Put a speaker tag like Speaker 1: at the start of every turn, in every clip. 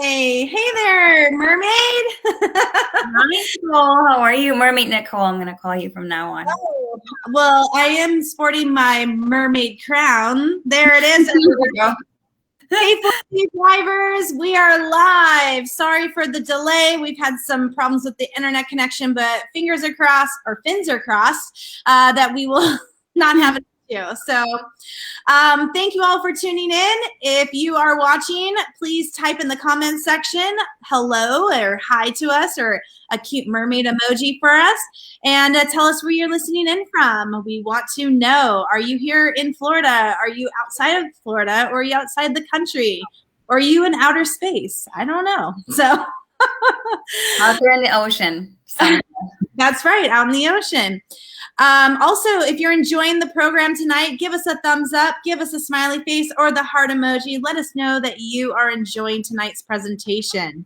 Speaker 1: Hey there, mermaid.
Speaker 2: Hi, Nicole. How are you? Mermaid Nicole, I'm going to call you from now on.
Speaker 1: Oh, well, I am sporting my mermaid crown. There it is. Hey, Felicity drivers, we are live. Sorry for the delay. We've had some problems with the internet connection, but fingers are crossed, or fins are crossed, that we will not have an issue. So thank you all for tuning in. If you are watching, please type in the comments section hello or hi to us or a cute mermaid emoji for us, and tell us where you're listening in from. We want to know, are you here in Florida? Are you outside of Florida? Or are you outside the country? Or are you in outer space? I don't know. So
Speaker 2: Out there in the ocean.
Speaker 1: that's right, out in the ocean. Also, if you're enjoying the program tonight, give us a thumbs up, give us a smiley face or the heart emoji. Let us know that you are enjoying tonight's presentation.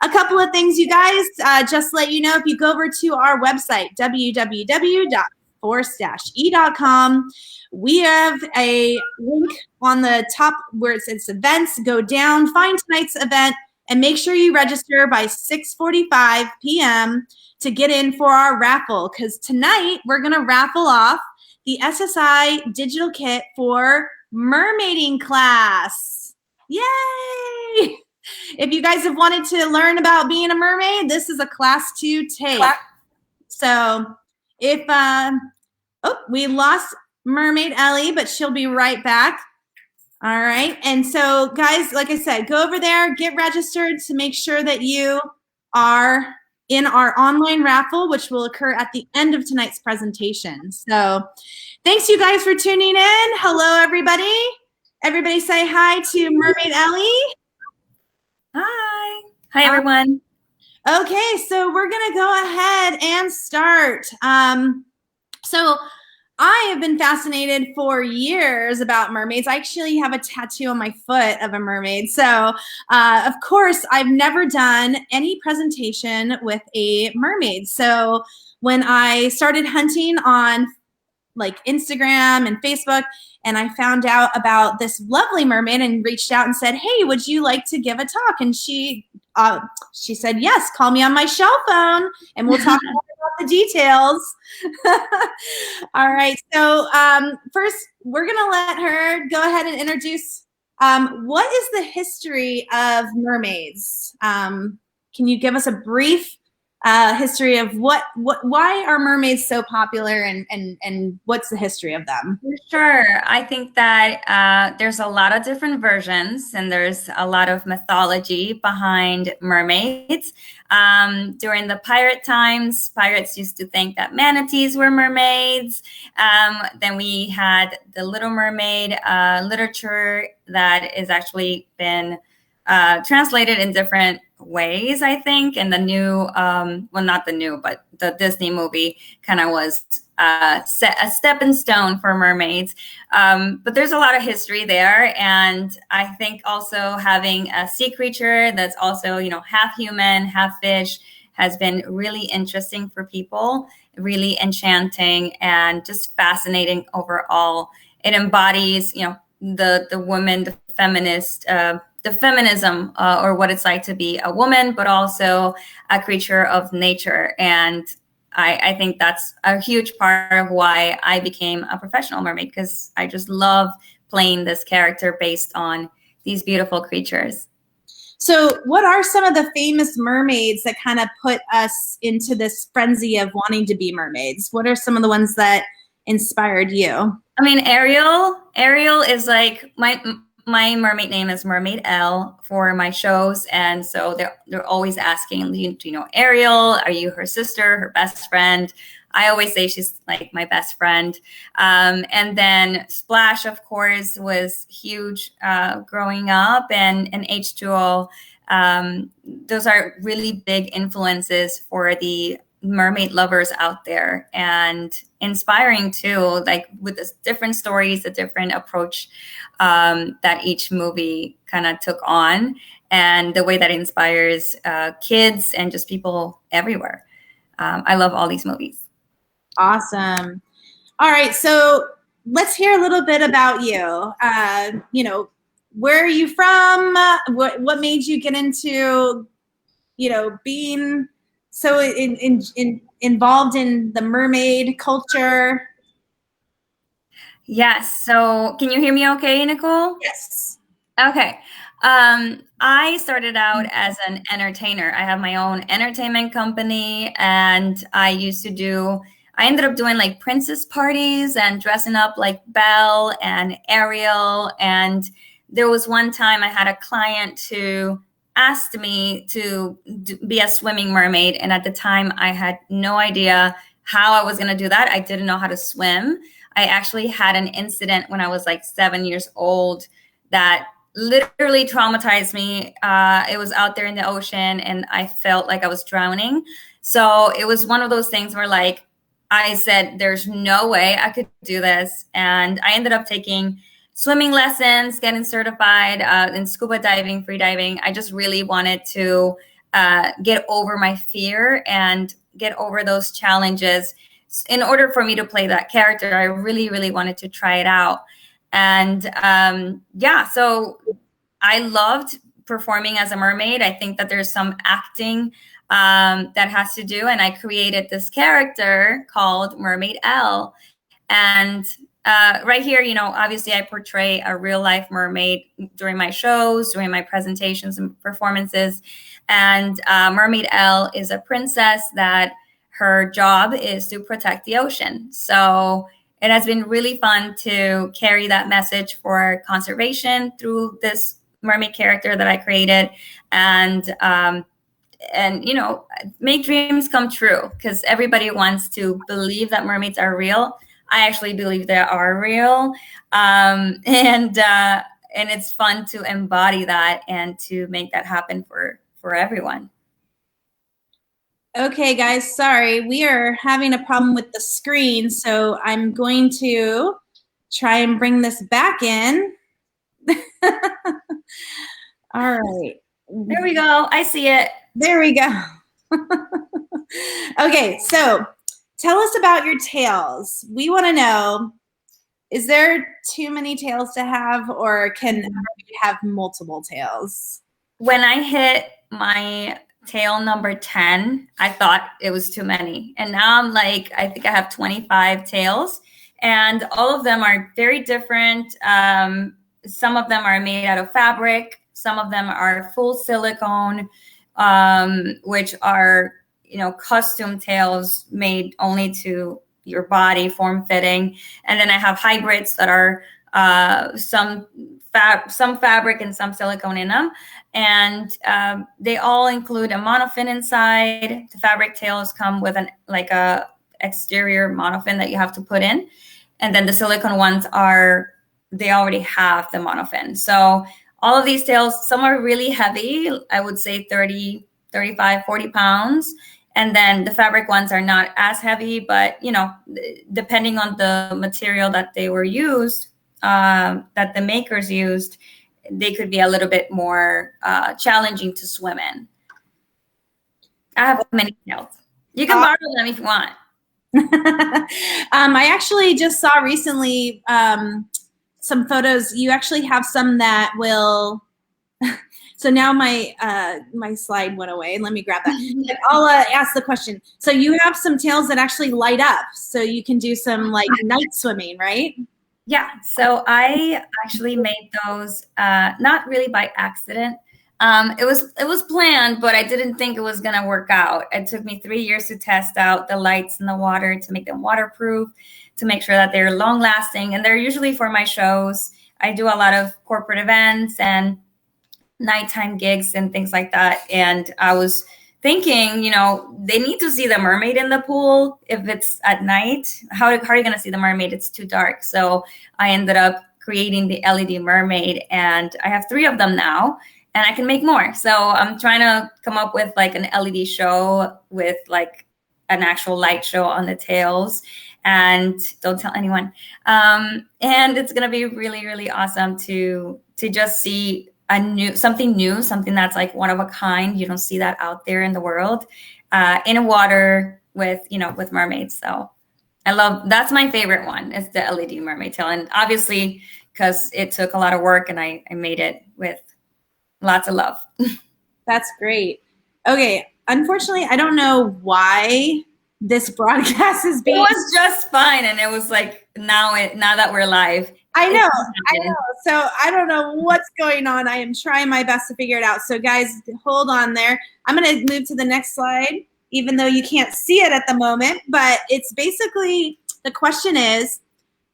Speaker 1: A couple of things, you guys, just to let you know, if you go over to our website, www.force-e.com, we have a link on the top where it says events. Go down, find tonight's event, and make sure you register by 6:45 p.m. to get in for our raffle, because tonight we're going to raffle off the SSI digital kit for mermaiding class. Yay! If you guys have wanted to learn about being a mermaid, this is a class 2 take. So if, we lost Mermaid Elle, but she'll be right back. All right. And so guys, like I said, go over there, get registered to make sure that you are in our online raffle, which will occur at the end of tonight's presentation. So thanks you guys for tuning in. Hello, everybody. Everybody say hi to Mermaid Elle.
Speaker 2: Hi. Hi, everyone.
Speaker 1: Okay, so we're going to go ahead and start. So I have been fascinated for years about mermaids. I actually have a tattoo on my foot of a mermaid. So, of course, I've never done any presentation with a mermaid. So when I started hunting on like Instagram and Facebook, and I found out about this lovely mermaid and reached out and said, hey, would you like to give a talk? And she said, yes, call me on my shell phone and we'll talk about the details. All right. So first, we're going to let her go ahead and introduce what is the history of mermaids? Can you give us a brief history of why are mermaids so popular and what's the history of them?
Speaker 2: Sure. I think that there's a lot of different versions and there's a lot of mythology behind mermaids. During the pirate times, pirates used to think that manatees were mermaids. Then we had the Little Mermaid literature that has actually been translated in different ways, I think. And the new, well, not the new, but the Disney movie kind of was set a stepping stone for mermaids. But there's a lot of history there. And I think also having a sea creature that's also, you know, half human, half fish has been really interesting for people, really enchanting and just fascinating overall. It embodies, you know, the woman, the feminist, the feminism or what it's like to be a woman, but also a creature of nature. And I think that's a huge part of why I became a professional mermaid, because I just love playing this character based on these beautiful creatures.
Speaker 1: So what are some of the famous mermaids that kind of put us into this frenzy of wanting to be mermaids? What are some of the ones that inspired you?
Speaker 2: I mean, Ariel is like my mermaid name is Mermaid Elle for my shows. And so they're always asking, do you know Ariel? Are you her sister, her best friend? I always say she's like my best friend. And then Splash, of course, was huge growing up, and H2O. Those are really big influences for the mermaid lovers out there, and inspiring too, like with the different stories, the different approach that each movie kind of took on, and the way that inspires kids and just people everywhere. I love all these movies.
Speaker 1: Awesome. All right, so let's hear a little bit about you. You know, where are you from? What made you get into, being so involved in the mermaid culture?
Speaker 2: Yes. So can you hear me okay, Nicole?
Speaker 1: Yes.
Speaker 2: Okay. I started out as an entertainer. I have my own entertainment company, and I ended up doing like princess parties and dressing up like Belle and Ariel. And there was one time I had a client who asked me to be a swimming mermaid. And at the time, I had no idea how I was going to do that. I didn't know how to swim. I actually had an incident when I was like 7 years old that literally traumatized me. It was out there in the ocean and I felt like I was drowning. So it was one of those things where like I said, there's no way I could do this. And I ended up taking swimming lessons, getting certified in scuba diving, free diving. I just really wanted to get over my fear and get over those challenges. In order for me to play that character, I really, really wanted to try it out. And so I loved performing as a mermaid. I think that there's some acting that has to do, and I created this character called Mermaid Elle. And right here, obviously I portray a real life mermaid during my shows, during my presentations and performances. And Mermaid Elle is a princess that her job is to protect the ocean. So it has been really fun to carry that message for conservation through this mermaid character that I created, and make dreams come true, because everybody wants to believe that mermaids are real. I actually believe they are real, and it's fun to embody that and to make that happen for everyone.
Speaker 1: Okay, guys, sorry. We are having a problem with the screen, so I'm going to try and bring this back in. All right.
Speaker 2: There we go. I see it.
Speaker 1: There we go. Okay, so tell us about your tails. We want to know, is there too many tails to have, or can you have multiple tails?
Speaker 2: When I hit my tail number 10, I thought it was too many. And now I'm like, I think I have 25 tails, and all of them are very different. Some of them are made out of fabric. Some of them are full silicone, which are, costume tails made only to your body, form fitting. And then I have hybrids that are some fabric and some silicone in them. And they all include a monofin inside. The fabric tails come with a exterior monofin that you have to put in. And then the silicone ones they already have the monofin. So all of these tails, some are really heavy. I would say 30, 35, 40 pounds. And then the fabric ones are not as heavy, but, depending on the material that they were used, that the makers used, they could be a little bit more challenging to swim in. I have many tails. You can borrow them if you want.
Speaker 1: I actually just saw recently some photos. You actually have some that will. So now my slide went away. Let me grab that. I'll ask the question. So you have some tails that actually light up, so you can do some like night swimming, right?
Speaker 2: Yeah. So I actually made those not really by accident. It was planned, but I didn't think it was gonna work out. It took me 3 years to test out the lights in the water, to make them waterproof, to make sure that they're long lasting, and they're usually for my shows. I do a lot of corporate events and nighttime gigs and things like that. And I was thinking, they need to see the mermaid in the pool. If it's at night, how are you going to see the mermaid? It's too dark. So I ended up creating the LED mermaid, and I have 3 of them now, and I can make more. So I'm trying to come up with like an LED show with like an actual light show on the tails. And don't tell anyone. And it's going to be really, really awesome to just see something new, something that's like one of a kind. You don't see that out there in the world, in water with mermaids. So that's my favorite one, is the LED mermaid tail. And obviously because it took a lot of work and I made it with lots of love.
Speaker 1: That's great. Okay. Unfortunately, I don't know why this broadcast is
Speaker 2: It
Speaker 1: being.
Speaker 2: was just fine, and it was like now that we're live.
Speaker 1: I know. So I don't know what's going on. I am trying my best to figure it out. So guys, hold on there. I'm going to move to the next slide, even though you can't see it at the moment. But it's basically, the question is,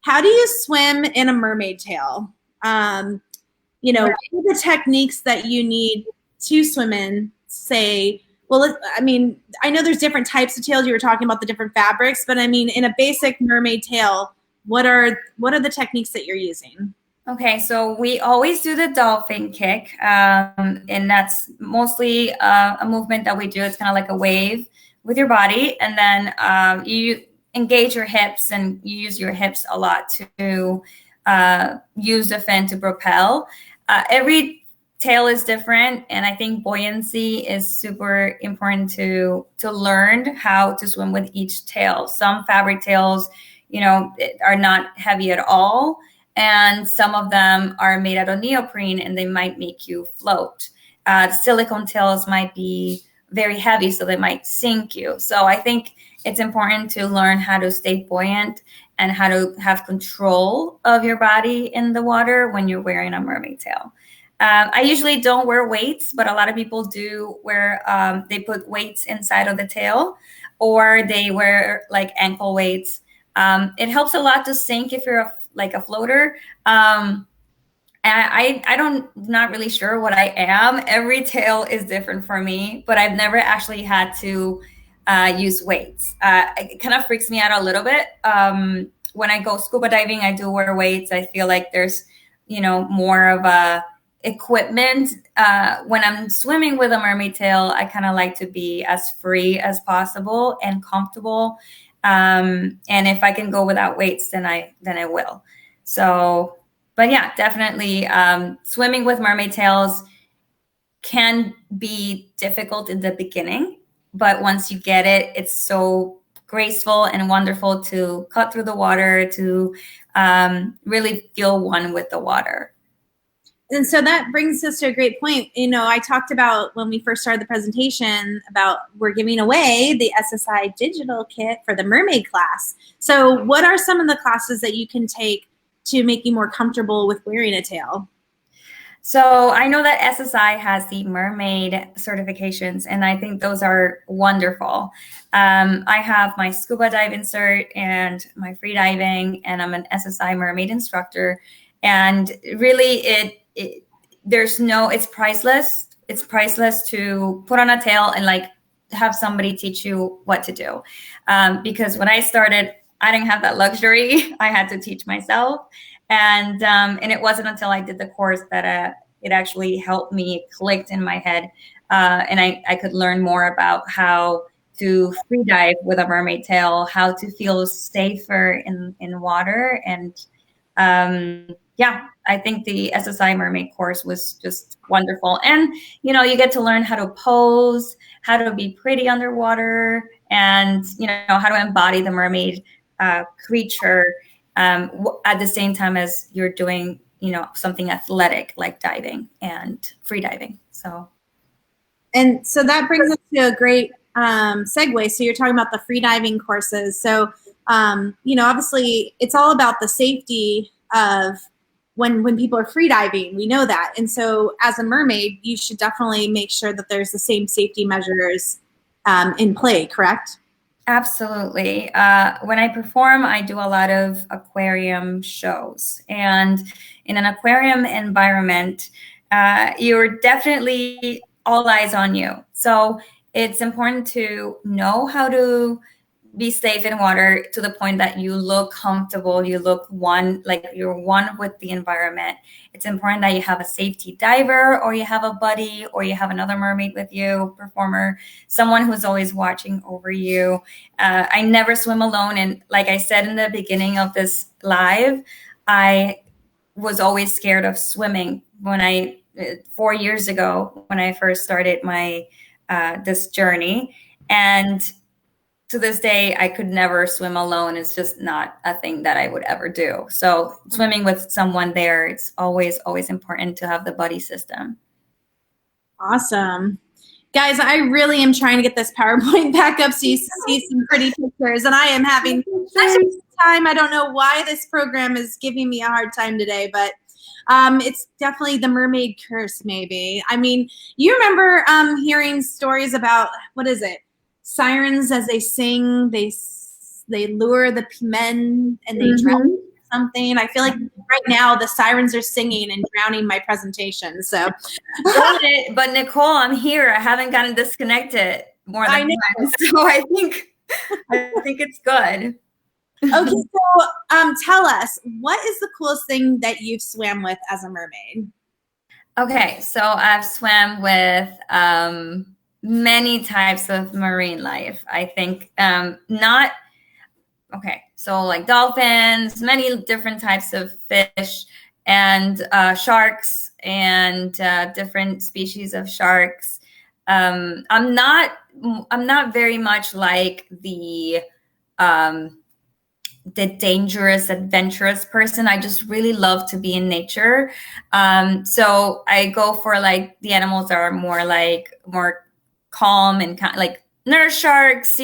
Speaker 1: how do you swim in a mermaid tail? You know, what are the techniques that you need to swim in? Say, well, I mean, I know there's different types of tails. You were talking about the different fabrics, but I mean, in a basic mermaid tail, what are the techniques that you're using?
Speaker 2: Okay, so we always do the dolphin kick, and that's mostly a movement that we do. It's kind of like a wave with your body, and then you engage your hips, and you use your hips a lot to use the fin to propel. Every tail is different, and I think buoyancy is super important to learn how to swim with each tail. Some fabric tails, are not heavy at all, and some of them are made out of neoprene, and they might make you float. The silicone tails might be very heavy, so they might sink you. So I think it's important to learn how to stay buoyant and how to have control of your body in the water when you're wearing a mermaid tail. I usually don't wear weights, but a lot of people do wear, they put weights inside of the tail, or they wear like ankle weights. It helps a lot to sink if you're a floater. I'm not really sure what I am. Every tail is different for me, but I've never actually had to use weights. It kind of freaks me out a little bit. When I go scuba diving, I do wear weights. I feel like there's, more of a equipment. When I'm swimming with a mermaid tail, I kind of like to be as free as possible and comfortable. And if I can go without weights, then I will. So, but yeah, definitely swimming with mermaid tails can be difficult in the beginning, but once you get it, it's so graceful and wonderful to cut through the water, to really feel one with the water.
Speaker 1: And so that brings us to a great point. I talked about when we first started the presentation about we're giving away the SSI digital kit for the mermaid class. So what are some of the classes that you can take to make you more comfortable with wearing a tail?
Speaker 2: So I know that SSI has the mermaid certifications, and I think those are wonderful. I have my scuba diving cert and my free diving, and I'm an SSI mermaid instructor. And really, it's priceless. It's priceless to put on a tail and have somebody teach you what to do. Because when I started, I didn't have that luxury. I had to teach myself. And it wasn't until I did the course that it actually helped me, it clicked in my head. And I could learn more about how to free dive with a mermaid tail, how to feel safer in water. And yeah, I think the SSI mermaid course was just wonderful. And, you get to learn how to pose, how to be pretty underwater, and, how to embody the mermaid creature at the same time as you're doing, something athletic like diving and free diving.
Speaker 1: And so that brings us to a great segue. So you're talking about the free diving courses. So, obviously it's all about the safety of when people are free diving, we know that. And so as a mermaid, you should definitely make sure that there's the same safety measures in play, correct?
Speaker 2: Absolutely. When I perform, I do a lot of aquarium shows. And in an aquarium environment, you're definitely all eyes on you. So it's important to know how to be safe in water to the point that you look comfortable, you look like you're one with the environment. It's important that you have a safety diver, or you have a buddy, or you have another mermaid with you, performer, someone who's always watching over you. I never swim alone. And like I said in the beginning of this live, I was always scared of swimming 4 years ago when I first started my this journey. And to this day, I could never swim alone. It's just not a thing that I would ever do. So swimming with someone there, it's always, always important to have the buddy system.
Speaker 1: Awesome. Guys, I really am trying to get this PowerPoint back up so you see some pretty pictures, and I am having such a good time. I don't know why this program is giving me a hard time today, but it's definitely the mermaid curse, maybe. I mean, you remember hearing stories about, what is it? Sirens, as they sing, they lure the men and they drown something. I feel like right now the sirens are singing and drowning my presentation. So,
Speaker 2: but Nicole, I'm here. I haven't gotten disconnected more than once, so I think it's good.
Speaker 1: Okay, so tell us, what is the coolest thing that you've swam with as a mermaid?
Speaker 2: Okay, so I've swam with many types of marine life. I think so like dolphins, many different types of fish, and sharks, and different species of sharks. I'm not very much like the dangerous, adventurous person. I just really love to be in nature. So I go for like the animals that are more calm and kind, like nurse sharks,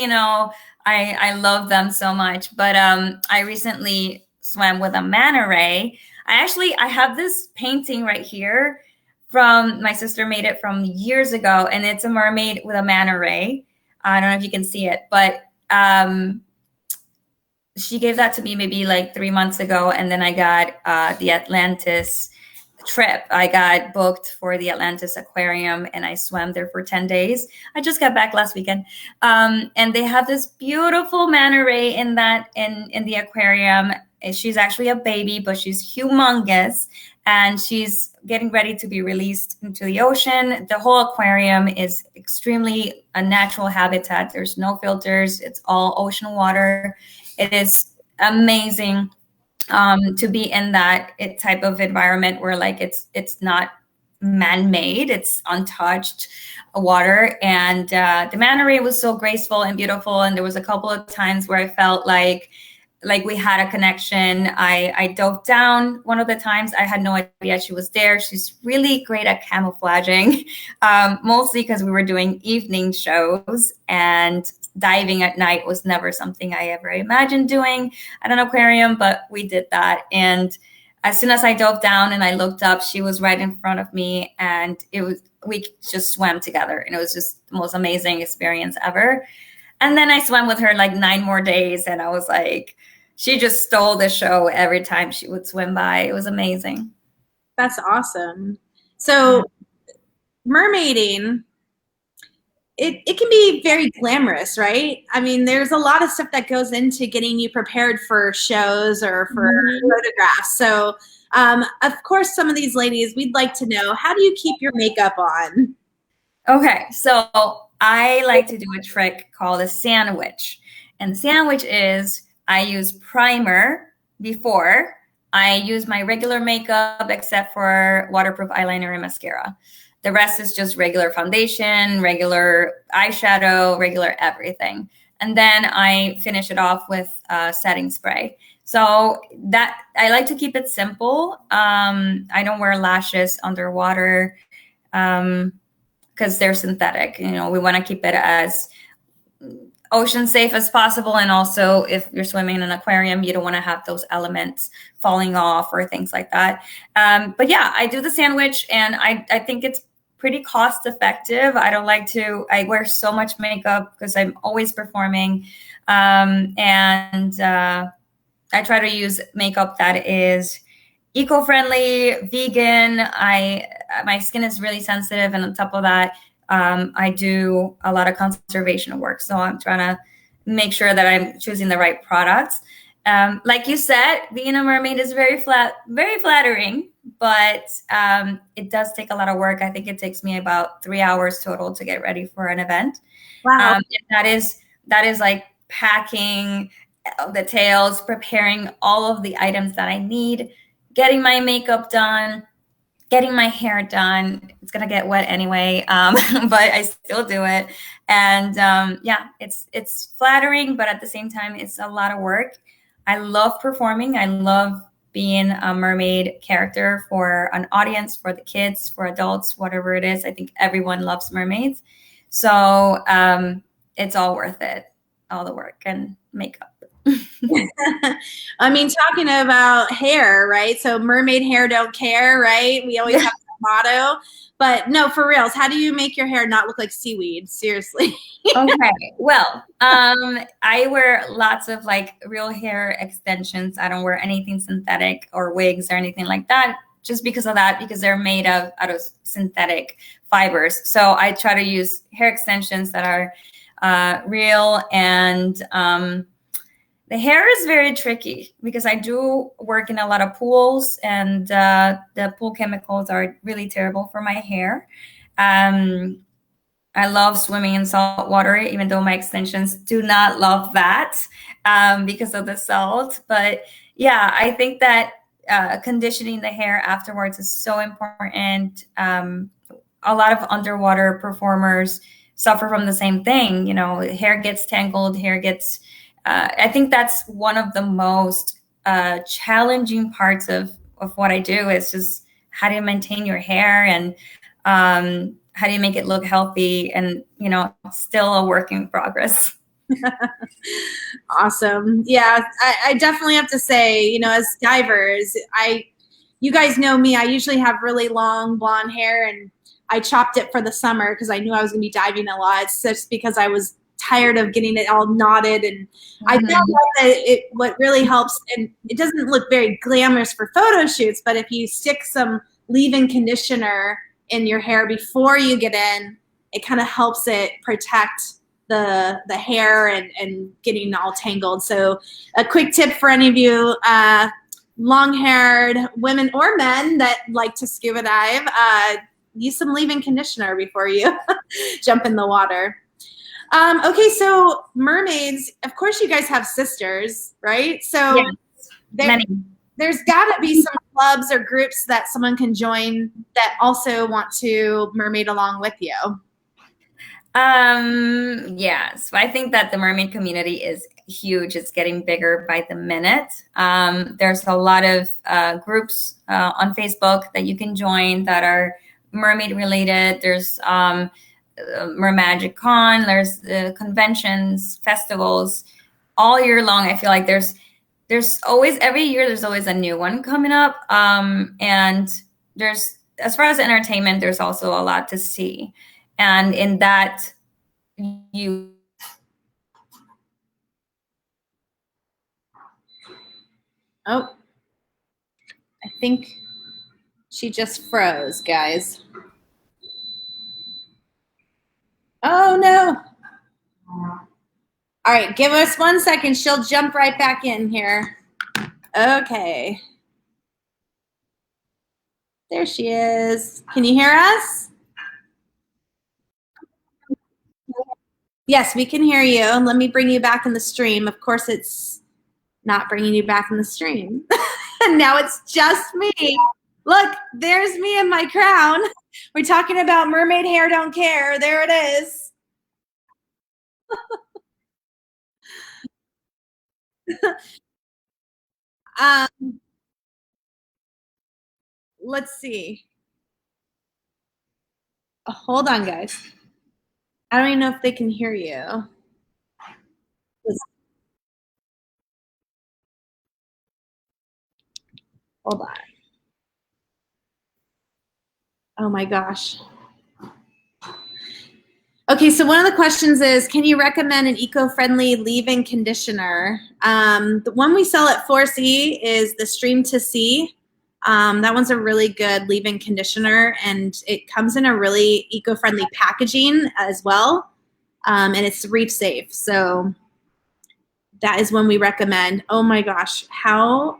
Speaker 2: I love them so much. But I recently swam with a manta ray. I have this painting right here from my sister, made it from years ago, and it's a mermaid with a manta ray. I don't know if you can see it, but she gave that to me maybe like 3 months ago. And then I got the Atlantis trip. I got booked for the Atlantis Aquarium and I swam there for 10 days. I just got back last weekend. And they have this beautiful manta ray in the aquarium. She's actually a baby, but she's humongous. And she's getting ready to be released into the ocean. The whole aquarium is extremely a natural habitat. There's no filters. It's all ocean water. It is amazing to be in that type of environment where like it's not man-made, it's untouched water. And the manta ray was so graceful and beautiful. And there was a couple of times where I felt like we had a connection. I dove down one of the times. I had no idea she was there. She's really great at camouflaging, mostly because we were doing evening shows, and diving at night was never something I ever imagined doing at an aquarium, but we did that. And as soon as I dove down and I looked up, she was right in front of me, and we just swam together, and it was just the most amazing experience ever. And then I swam with her like 9 more days, and I was like, she just stole the show every time she would swim by. It was amazing.
Speaker 1: That's awesome. So mermaiding, it can be very glamorous, right? I mean, there's a lot of stuff that goes into getting you prepared for shows or for photographs. So, of course, some of these ladies, we'd like to know, how do you keep your makeup on?
Speaker 2: Okay, so I like to do a trick called a sandwich. And the sandwich is I use primer before. I use my regular makeup except for waterproof eyeliner and mascara. The rest is just regular foundation, regular eyeshadow, regular everything. And then I finish it off with setting spray. So that I like to keep it simple. I don't wear lashes underwater because they're synthetic. We want to keep it as ocean safe as possible. And also, if you're swimming in an aquarium, you don't want to have those elements falling off or things like that. But yeah, I do the sandwich, and I think it's pretty cost effective. I wear so much makeup because I'm always performing. And I try to use makeup that is eco-friendly, vegan. My skin is really sensitive, and on top of that, I do a lot of conservation work. So I'm trying to make sure that I'm choosing the right products. Like you said, being a mermaid is very flattering, but it does take a lot of work. I think it takes me about 3 hours total to get ready for an event.
Speaker 1: Wow.
Speaker 2: That is like packing the tails, preparing all of the items that I need, getting my makeup done, getting my hair done. It's gonna get wet anyway, but I still do it. And yeah, it's flattering, but at the same time, it's a lot of work. I love performing. I love being a mermaid character for an audience, for the kids, for adults, whatever it is. I think everyone loves mermaids. So it's all worth it, all the work and makeup.
Speaker 1: I mean, talking about hair, right? So mermaid hair don't care, right? We always have that motto. But no, for reals, how do you make your hair not look like seaweed? Seriously.
Speaker 2: Okay. Well, I wear lots of like real hair extensions. I don't wear anything synthetic or wigs or anything like that, just because of that, because they're made out of synthetic fibers. So I try to use hair extensions that are real. And the hair is very tricky because I do work in a lot of pools, and the pool chemicals are really terrible for my hair. I love swimming in salt water, even though my extensions do not love that because of the salt. But yeah, I think that conditioning the hair afterwards is so important. A lot of underwater performers suffer from the same thing. You know, hair gets tangled, hair gets. I think that's one of the most challenging parts of what I do is just how do you maintain your hair, and how do you make it look healthy, and, you know, still a work in progress.
Speaker 1: Awesome. Yeah, I definitely have to say, you know, as divers, you guys know me, I usually have really long blonde hair, and I chopped it for the summer because I knew I was going to be diving a lot. It's just because I was tired of getting it all knotted, and I found out that what really helps, and it doesn't look very glamorous for photo shoots, but if you stick some leave-in conditioner in your hair before you get in, it kind of helps it protect the hair and getting all tangled. So a quick tip for any of you long-haired women or men that like to scuba dive, use some leave-in conditioner before you jump in the water. Okay, so mermaids, of course you guys have sisters, right? So
Speaker 2: yes,
Speaker 1: there's got to be some clubs or groups that someone can join that also want to mermaid along with you.
Speaker 2: Yes, I think that the mermaid community is huge. It's getting bigger by the minute. There's a lot of groups on Facebook that you can join that are mermaid related. There's Mermagic Con, there's conventions, festivals all year long. I feel like there's always, every year there's always a new one coming up. And there's, as far as entertainment, there's also a lot to see. And in that, you.
Speaker 1: Oh, I think she just froze, guys. Oh no. All right, give us 1 second. She'll jump right back in here. Okay. There she is. Can you hear us? Yes, we can hear you. Let me bring you back in the stream. Of course, it's not bringing you back in the stream. And now it's just me. Look, there's me in my crown. We're talking about mermaid hair don't care. There it is. Let's see. Oh, hold on, guys. I don't even know if they can hear you. Hold on. Oh my gosh. Okay, so one of the questions is, can you recommend an eco-friendly leave-in conditioner? The one we sell at 4C is the Stream to Sea. That one's a really good leave-in conditioner, and it comes in a really eco-friendly packaging as well, and it's reef safe. So that is one we recommend. Oh my gosh, how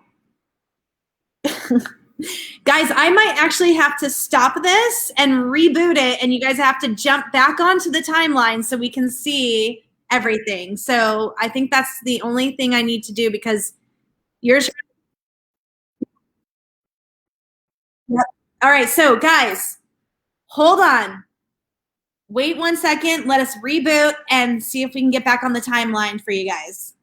Speaker 1: guys, I might actually have to stop this and reboot it, and you guys have to jump back onto the timeline so we can see everything. So I think that's the only thing I need to do, because yours. Yep. All right, so guys, hold on. Wait 1 second. Let us reboot and see if we can get back on the timeline for you guys.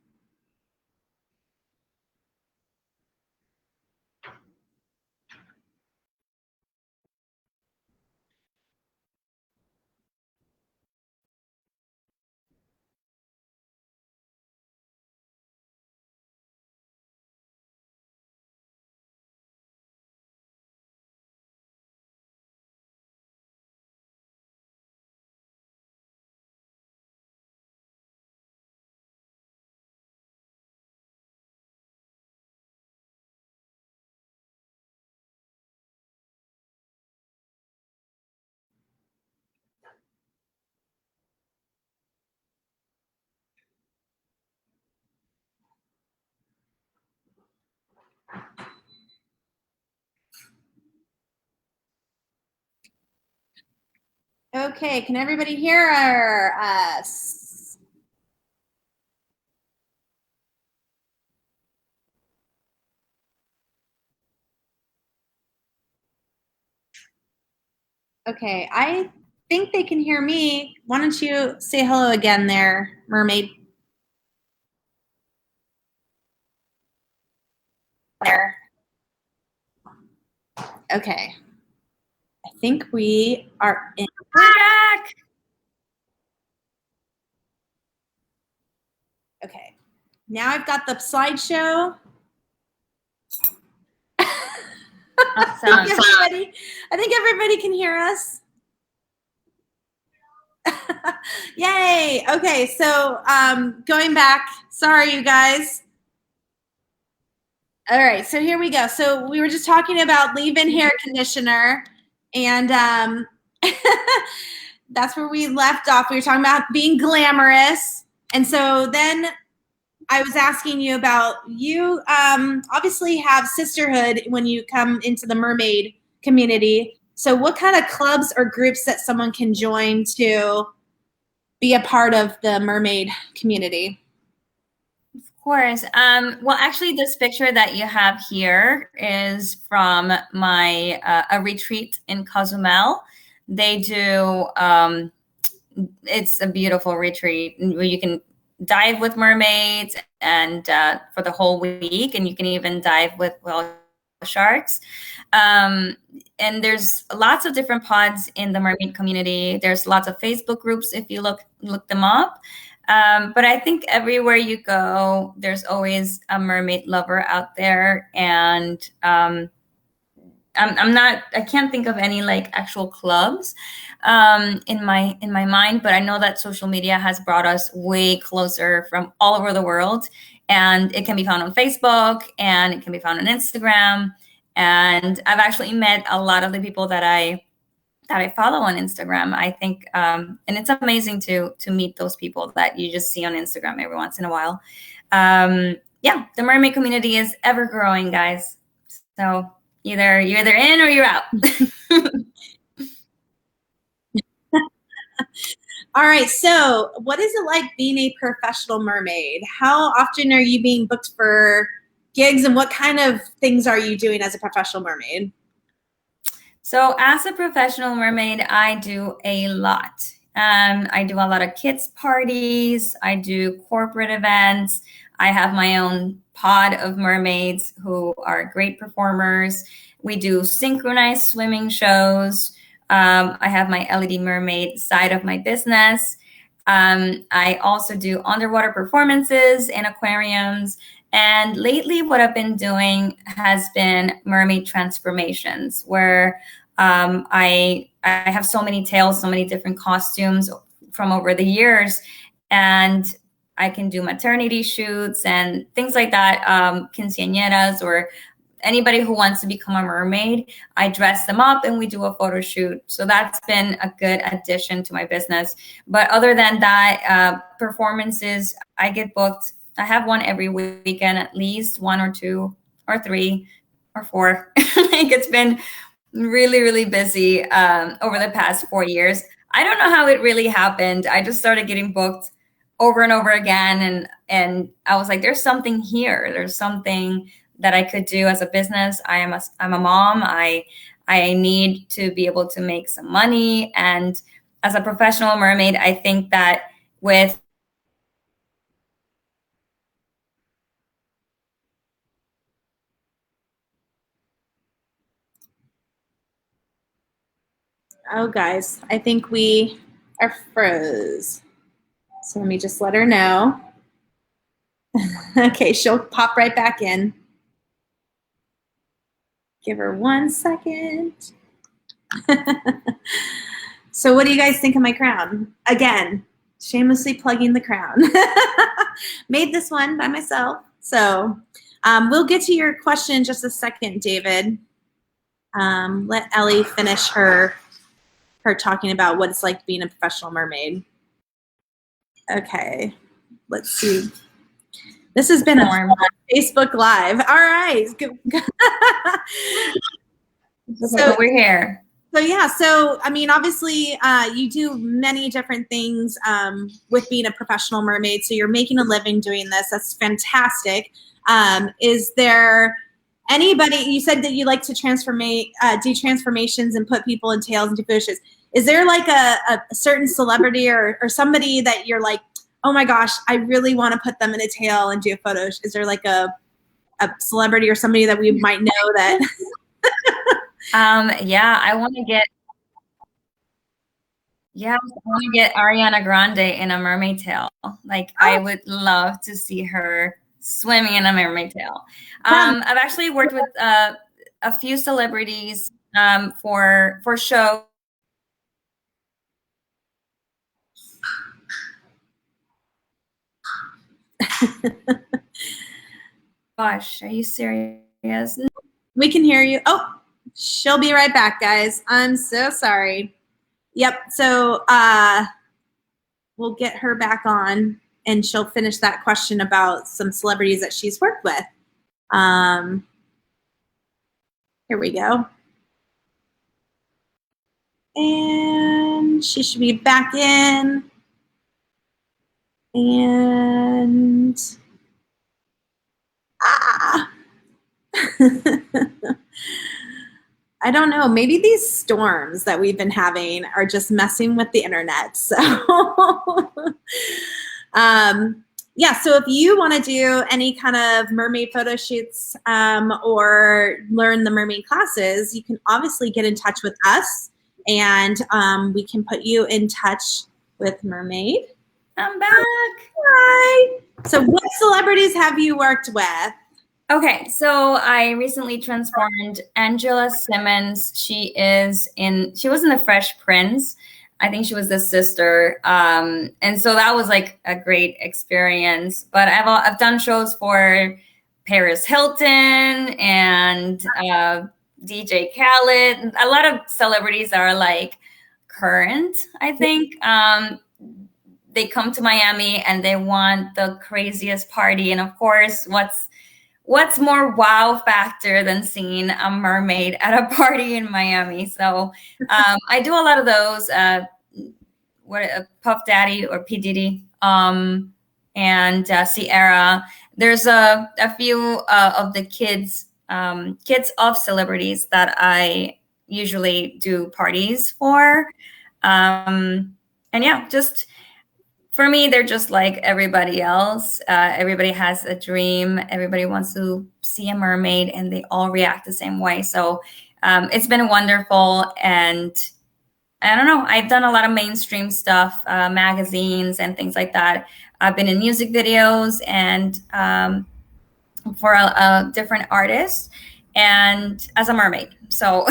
Speaker 1: Okay, can everybody hear us? Okay, I think they can hear me. Why don't you say hello again there, mermaid? There. Okay. I think we are in.
Speaker 2: We're back.
Speaker 1: Okay. Now I've got the slideshow.
Speaker 2: Awesome.
Speaker 1: I think everybody can hear us. Yay. Okay, so going back. Sorry, you guys. All right, so here we go. So we were just talking about leave-in hair conditioner, and that's where we left off. We were talking about being glamorous, and so then I was asking you about you obviously have sisterhood when you come into the mermaid community. So what kind of clubs or groups that someone can join to be a part of the mermaid community?
Speaker 2: Of course. Well, actually, this picture that you have here is from my a retreat in Cozumel. They do. It's a beautiful retreat where you can dive with mermaids and for the whole week, and you can even dive with whale sharks. And there's lots of different pods in the mermaid community. There's lots of Facebook groups if you look them up. But I think everywhere you go, there's always a mermaid lover out there, and I can't think of any like actual clubs in my mind, but I know that social media has brought us way closer from all over the world, and it can be found on Facebook and it can be found on Instagram. And I've actually met a lot of the people that I follow on Instagram. I think, and it's amazing to meet those people that you just see on Instagram every once in a while. Yeah, the mermaid community is ever growing, guys. So you're either in or you're out.
Speaker 1: All right, so what is it like being a professional mermaid? How often are you being booked for gigs, and what kind of things are you doing as a professional mermaid?
Speaker 2: So as a professional mermaid, I do a lot. I do a lot of kids parties. I do corporate events. I have my own pod of mermaids who are great performers. We do synchronized swimming shows. I have my LED mermaid side of my business. I also do underwater performances in aquariums. And lately, what I've been doing has been mermaid transformations, where I have so many tales, so many different costumes from over the years, and I can do maternity shoots and things like that, quinceañeras or anybody who wants to become a mermaid. I dress them up and we do a photo shoot. So that's been a good addition to my business. But other than that, performances, I get booked. I have one every weekend, at least one or two or three or four. Like it's been really, really busy over the past 4 years. I don't know how it really happened. I just started getting booked over and over again. And I was like, there's something here. There's something that I could do as a business. I'm a mom. I I need to be able to make some money. And as a professional mermaid, I think that with
Speaker 1: Oh, guys, I think we are froze. So let me just let her know. Okay, she'll pop right back in. Give her 1 second. So what do you guys think of my crown? Again, shamelessly plugging the crown. Made this one by myself. So we'll get to your question in just a second, David. Let Ellie finish her talking about what it's like being a professional mermaid. Okay, let's see. This has been a Facebook Live. All right.
Speaker 2: So we're here.
Speaker 1: So yeah, so I mean, obviously, you do many different things with being a professional mermaid. So you're making a living doing this. That's fantastic. Is there anybody? You said that you like to do transformations and put people in tails and do bushes. Is there like a certain celebrity or somebody that you're like, oh my gosh, I really want to put them in a tail and do a photo? Is there like a celebrity or somebody that we might know that?
Speaker 2: Yeah, I want to get Ariana Grande in a mermaid tail. Like, I would love to see her swimming in a mermaid tail. I've actually worked with a few celebrities for show. Gosh, are you serious?
Speaker 1: We can hear you. Oh, she'll be right back, guys. I'm so sorry. Yep. So we'll get her back on, and she'll finish that question about some celebrities that she's worked with. Here we go. And she should be back in. And I don't know. Maybe these storms that we've been having are just messing with the internet. So, yeah. So if you want to do any kind of mermaid photo shoots or learn the mermaid classes, you can obviously get in touch with us, and we can put you in touch with Mermaid.
Speaker 2: I'm back.
Speaker 1: Hi. So what celebrities have you worked with?
Speaker 2: Okay, so I recently transformed Angela Simmons. She was in The Fresh Prince. I think she was the sister. And so that was like a great experience. But I've done shows for Paris Hilton and DJ Khaled. A lot of celebrities that are like current, I think. They come to Miami and they want the craziest party. And of course, what's more wow factor than seeing a mermaid at a party in Miami? So I do a lot of those. Puff Daddy or P Diddy and Sierra. There's a few of the kids of celebrities that I usually do parties for. And yeah, just for me, they're just like everybody else. Everybody has a dream. Everybody wants to see a mermaid, and they all react the same way. So it's been wonderful. And I don't know, I've done a lot of mainstream stuff, magazines and things like that. I've been in music videos and for a different artists and as a mermaid. So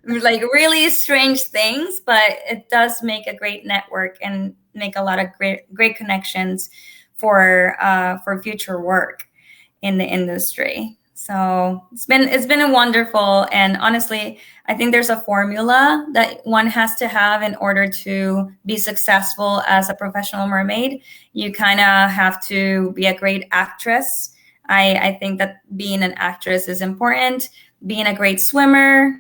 Speaker 2: like really strange things, but it does make a great network and make a lot of great connections for future work in the industry. So it's been a wonderful, and honestly, I think there's a formula that one has to have in order to be successful as a professional mermaid. You kind of have to be a great actress. I think that being an actress is important, being a great swimmer.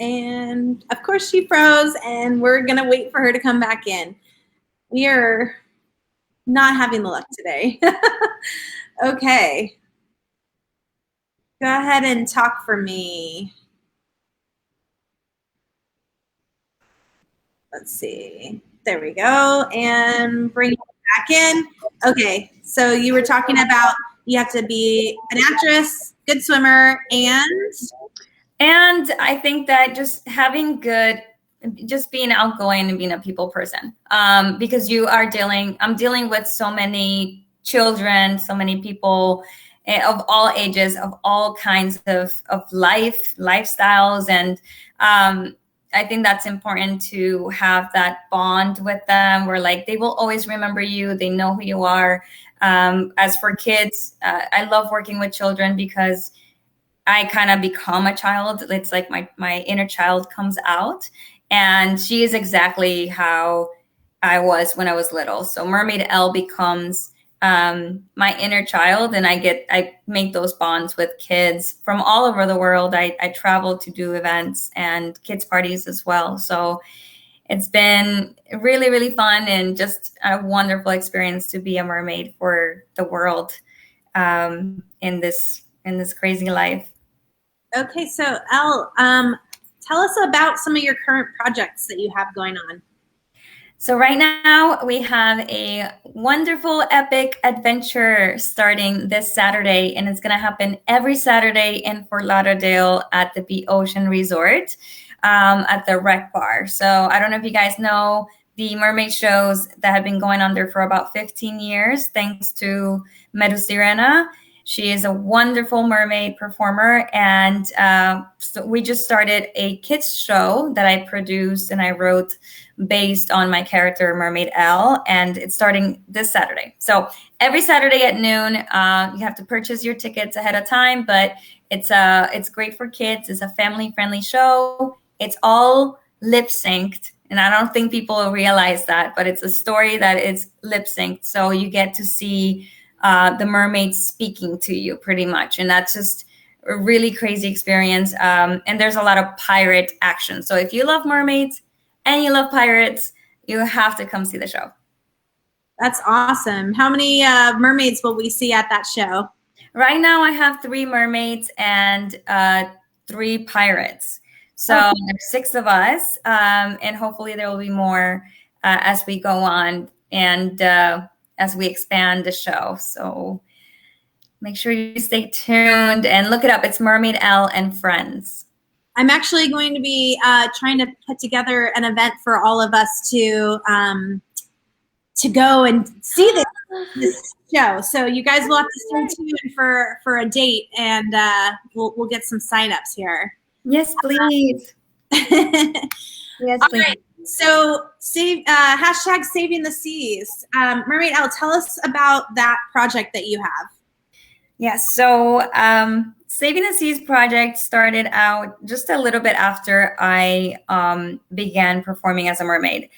Speaker 1: And of course she froze, and we're gonna wait for her to come back in. We are not having the luck today. Okay. Go ahead and talk for me. Let's see. There we go. And bring it back in. Okay. So you were talking about you have to be an actress, good swimmer,
Speaker 2: And I think that just being outgoing and being a people person, because I'm dealing with so many children, so many people of all ages, of all kinds of lifestyles. And I think that's important to have that bond with them where like they will always remember you. They know who you are. As for kids, I love working with children because I kind of become a child. It's like my inner child comes out, and she is exactly how I was when I was little. So Mermaid Elle becomes my inner child, and I make those bonds with kids from all over the world. I travel to do events and kids parties as well. So it's been really, really fun and just a wonderful experience to be a mermaid for the world in this crazy life.
Speaker 1: Okay, so Elle, tell us about some of your current projects that you have going on.
Speaker 2: So right now we have a wonderful epic adventure starting this Saturday, and it's going to happen every Saturday in Fort Lauderdale at the Be Ocean Resort at the Rec Bar. So I don't know if you guys know the mermaid shows that have been going on there for about 15 years, thanks to Medu Sirena. She is a wonderful mermaid performer, and so we just started a kids show that I produced and I wrote based on my character Mermaid Elle, and it's starting this Saturday. So every Saturday at noon, you have to purchase your tickets ahead of time, but it's great for kids. It's a family-friendly show. It's all lip-synced, and I don't think people will realize that, but it's a story that is lip-synced, so you get to see the mermaids speaking to you pretty much. And that's just a really crazy experience. And there's a lot of pirate action. So if you love mermaids and you love pirates, you have to come see the show.
Speaker 1: That's awesome. How many mermaids will we see at that show?
Speaker 2: Right now I have 3 mermaids and 3 pirates. So there's 6 of us. And hopefully there will be more as we go on. And as we expand the show. So make sure you stay tuned and look it up. It's Mermaid Elle and Friends.
Speaker 1: I'm actually going to be trying to put together an event for all of us to go and see this show. So you guys will have to stay tuned for a date, and we'll get some signups here.
Speaker 2: Yes, please.
Speaker 1: Yes, please. Right. So hashtag Saving the Seas. Mermaid Elle, tell us about that project that you have.
Speaker 2: Yes, so Saving the Seas project started out just a little bit after I began performing as a mermaid.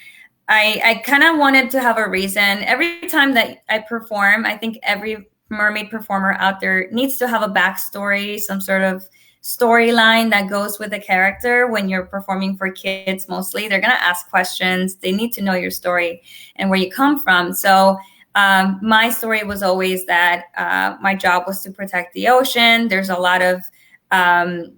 Speaker 2: I kind of wanted to have a reason. Every time that I perform, I think every mermaid performer out there needs to have a backstory, some sort of storyline that goes with the character. When you're performing for kids, mostly they're going to ask questions. They need to know your story and where you come from. So my story was always that my job was to protect the ocean. There's a lot of actually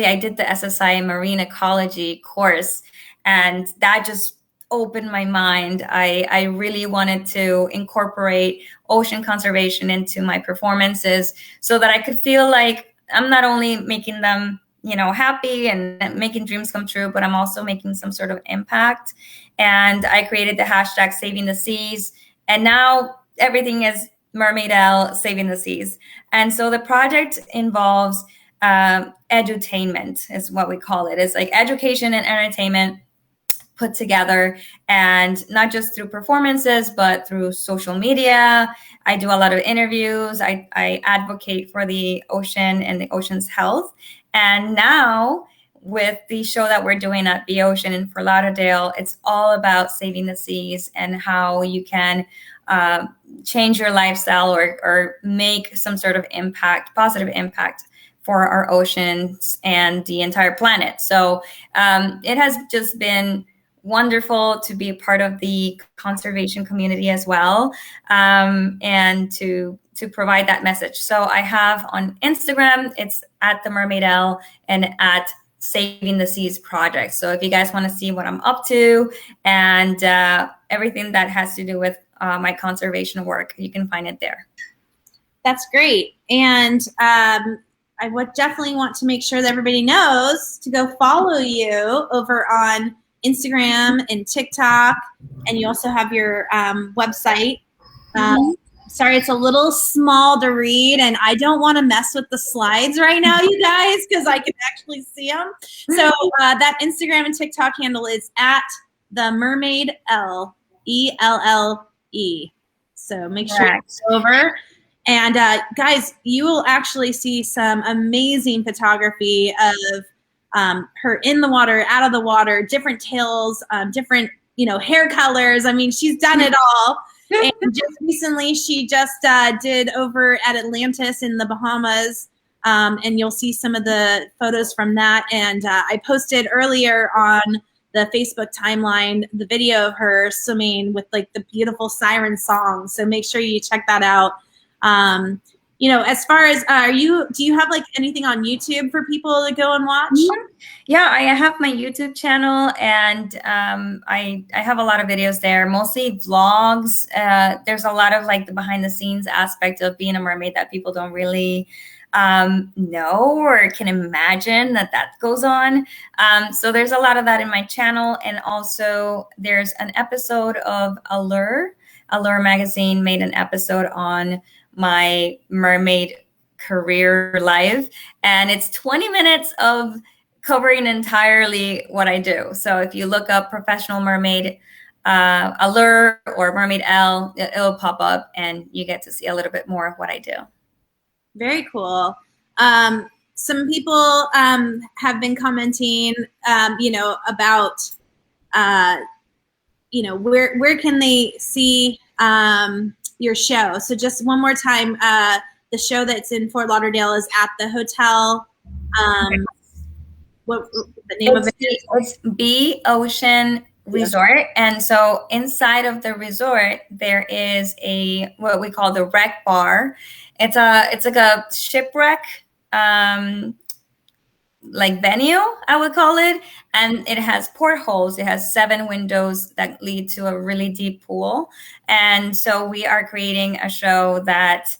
Speaker 2: I did the SSI marine ecology course, and that just opened my mind. I really wanted to incorporate ocean conservation into my performances so that I could feel like I'm not only making them, happy and making dreams come true, but I'm also making some sort of impact. And I created the hashtag Saving the Seas. And now everything is Mermaid Elle Saving the Seas. And so the project involves edutainment is what we call it. It's like education and entertainment put together, and not just through performances, but through social media. I do a lot of interviews. I advocate for the ocean and the ocean's health. And now with the show that we're doing at Be Ocean in Fort Lauderdale, it's all about saving the seas and how you can change your lifestyle or make some sort of positive impact for our oceans and the entire planet. So it has just been wonderful to be a part of the conservation community as well, and to provide that message. So I have on Instagram, it's at the Mermaid Elle and at Saving the Seas Project. So if you guys want to see what I'm up to and everything that has to do with my conservation work, you can find it there.
Speaker 1: That's great. And I would definitely want to make sure that everybody knows to go follow you over on Instagram and TikTok. And you also have your website. Sorry, it's a little small to read, and I don't want to mess with the slides right now, you guys, because I can actually see them. So that Instagram and TikTok handle is at the Mermaid Elle, ELLE. So make sure you go over. And guys, you will actually see some amazing photography of her in the water, out of the water, different tails, different, hair colors. I mean, she's done it all. And just recently, she just did over at Atlantis in the Bahamas. And you'll see some of the photos from that. And I posted earlier on the Facebook timeline the video of her swimming with like the beautiful siren song. So make sure you check that out. As far as do you have like anything on YouTube for people to go and watch?
Speaker 2: Yeah, I have my YouTube channel, and I have a lot of videos there, mostly vlogs. There's a lot of like the behind the scenes aspect of being a mermaid that people don't really know or can imagine that goes on. So there's a lot of that in my channel, and also there's an episode of Allure magazine made an episode on my mermaid career life, and it's 20 minutes of covering entirely what I do. So if you look up professional mermaid Allure or Mermaid Elle, it'll pop up and you get to see a little bit more of what I do.
Speaker 1: Very cool. Some people have been commenting, about, where can they see your show. So just one more time, the show that's in Fort Lauderdale is at the hotel. What the name of it is?
Speaker 2: It's B Ocean Resort. And so inside of the resort, there is what we call the wreck bar. It's like a shipwreck like venue, I would call it. And it has portholes. It has 7 windows that lead to a really deep pool. And so we are creating a show that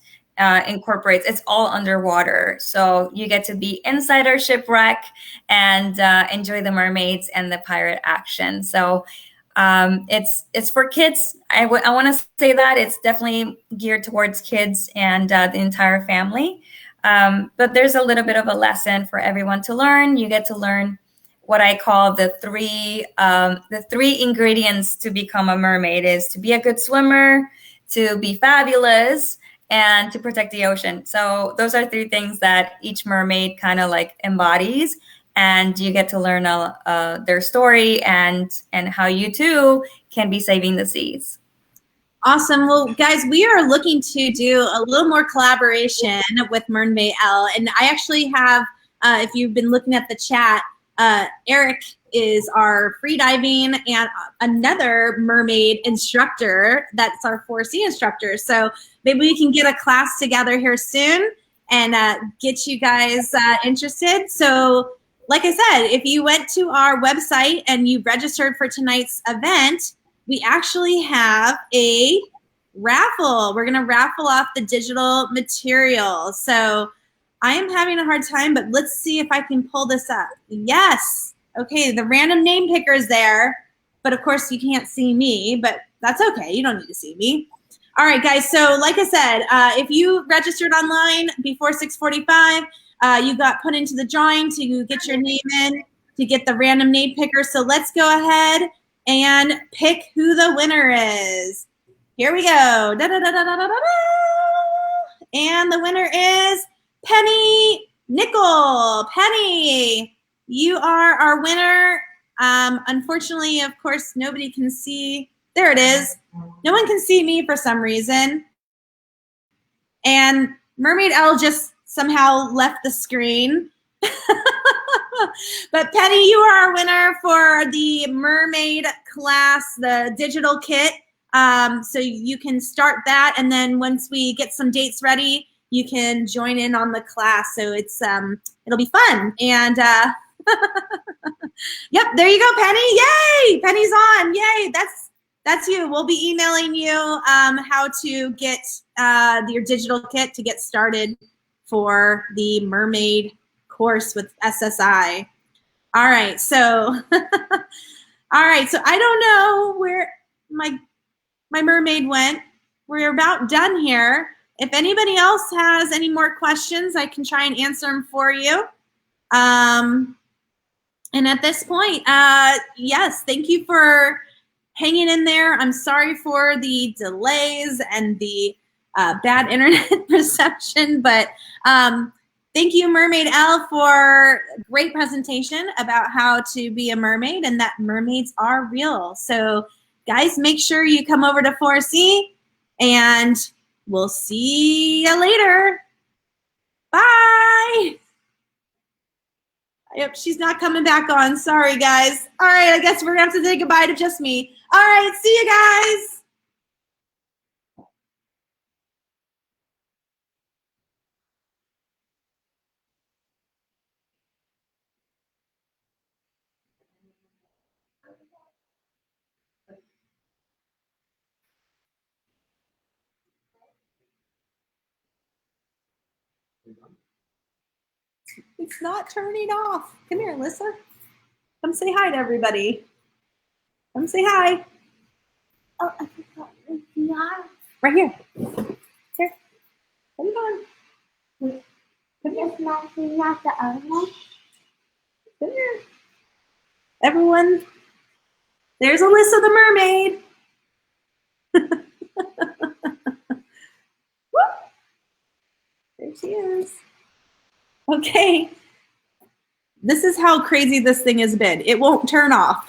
Speaker 2: incorporates, it's all underwater. So you get to be inside our shipwreck and enjoy the mermaids and the pirate action. So it's for kids. I want to say that it's definitely geared towards kids and the entire family. But there's a little bit of a lesson for everyone to learn. You get to learn what I call the three ingredients to become a mermaid is to be a good swimmer, to be fabulous, and to protect the ocean. So those are 3 things that each mermaid kind of like embodies. And you get to learn their story and how you too can be saving the seas.
Speaker 1: Awesome. Well, guys, we are looking to do a little more collaboration with Mermaid Elle. And I actually have, if you've been looking at the chat, Eric is our freediving and another mermaid instructor. That's our 4C instructor. So maybe we can get a class together here soon and get you guys interested. So like I said, if you went to our website and you registered for tonight's event, we actually have a raffle. We're going to raffle off the digital material. So I am having a hard time, but let's see if I can pull this up. Yes. Okay, the random name picker is there, but of course you can't see me, but that's okay. You don't need to see me. All right, guys. So like I said, if you registered online before 6:45, you got put into the drawing to get your name in, to get the random name picker. So let's go ahead and pick who the winner is. Here we go. Da, da, da, da, da, da, da. And the winner is Penny Nicole. Penny, you are our winner. Unfortunately, of course, nobody can see. There it is. No one can see me for some reason. And Mermaid Elle just somehow left the screen. But Penny, you are our winner for the mermaid class, the digital kit. So you can start that, and then once we get some dates ready, you can join in on the class. So it's it'll be fun. And yep, there you go, Penny. Yay! Penny's on. Yay! That's you. We'll be emailing you how to get your digital kit to get started for the mermaid course with SSI. All right, so all right, so I don't know where my mermaid went. We're about done here. If anybody else has any more questions, I can try and answer them for you. And at this point, yes, thank you for hanging in there. I'm sorry for the delays and the bad internet reception, but thank you, Mermaid Elle, for a great presentation about how to be a mermaid and that mermaids are real. So guys, make sure you come over to 4C, and we'll see you later. Bye. Yep, she's not coming back on. Sorry, guys. All right, I guess we're going to have to say goodbye to just me. All right, see you guys. It's not turning off. Come here, Alyssa. Come say hi to everybody. Come say hi. Oh, I forgot. It's not. Right here. Here. Come on. It's not the other one. Come here. Everyone. There's Alyssa the mermaid. There she is. Okay. This is how crazy this thing has been. It won't turn off.